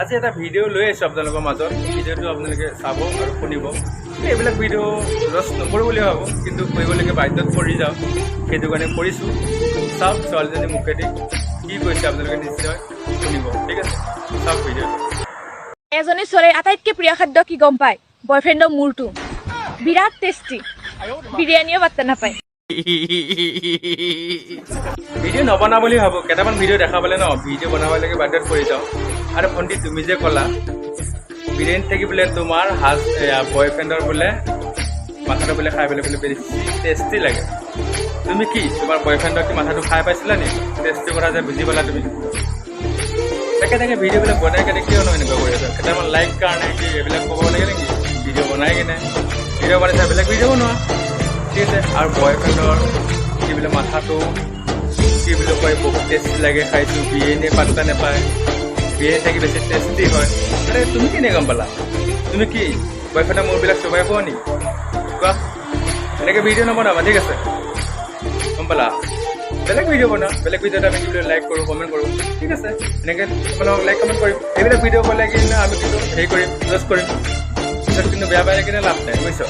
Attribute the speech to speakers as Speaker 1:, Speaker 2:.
Speaker 1: আজি এটা ভিডিঅ' লৈ আহিছোঁ আপোনালোকৰ মাজত। ভিডিঅ'টো আপোনালোকে চাব আৰু শুনিব। এইবিলাক ভিডিঅ' ৰচ নকৰোঁ বুলি ভাবোঁ, কিন্তু কৰিবলৈকে বাধ্যত পৰি যাওঁ, সেইটো কাৰণে কৰিছোঁ। চাওক ছোৱালীজনী মুখেদি কি কৈছে আপোনালোকে নিশ্চয় শুনিব। ঠিক আছে, চাওক ভিডিঅ'টো।
Speaker 2: এজনী ছোৱালীৰ আটাইতকৈ প্ৰিয় খাদ্য কি গম পায়? বয়ফ্ৰেণ্ডৰ মূৰটো। বিৰাট টেষ্টি, বিৰিয়ানীও পাত্তা নাপায়।
Speaker 1: ভিডিঅ' নবনাওঁ বুলি ভাবোঁ, কেইটামান ভিডিঅ' দেখা পালে ন ভিডিঅ' বনাবলৈকে বাধ্যত পৰি যাওঁ। আৰু ভণ্টি তুমি যে ক'লা বিৰিয়ানী থাকি বোলে তোমাৰ বয়ফ্ৰেণ্ডৰ বোলে মাথাটো বোলে খাই পেলাই বোলে বেছি টেষ্টি লাগে। তুমি কি তোমাৰ বয়ফ্ৰেণ্ডৰ কি মাথাটো খাই পাইছিলা নি? টেষ্টি কথা যে বুজি পালা তুমি। তাকে ভিডিঅ'বিলাক বনাই কেনে কিয় নহয় এনেকুৱা কৰি আছা? কেইটামান লাইক কাৰণে কি এইবিলাক ক'ব লাগে নেকি? ভিডিঅ' বনাই কিনে ভিডিঅ' বনাইছা, বেলেগ ভিডিঅ' বনোৱা। ঠিক আছে, আৰু বয়ফ্ৰেণ্ডৰ কি বোলে মাথাটো কি বুলি কয় বহুত টেষ্টি লাগে খাইছোঁ, বিৰিয়ানীয়ে পাত্তা নাপায়, বিৰিয়ানী থাকি বেছি টেষ্টি হয়। আৰে তুমি কেনে গম পালা? তুমি কি বয়ফ্ৰেণ্ডৰ মোৰবিলাক চবাই পোৱা নি? কোৱা। এনেকৈ ভিডিঅ' নবনাবা, ঠিক আছে? গম পালা? বেলেগ ভিডিঅ' বনাওঁ, বেলেগ ভিডিঅ'ত আমি কি বুলি লাইক কৰোঁ, কমেণ্ট কৰোঁ। ঠিক আছে, এনেকৈ তোমালোকক লাইক কমেণ্ট কৰিম। এইবিলাক ভিডিঅ' ক'লে কিনে আমি কিন্তু হেৰি কৰিম, জজ কৰিম। পিছত কিন্তু বেয়া পাই কিনে লাভ নাই, বুজিছ?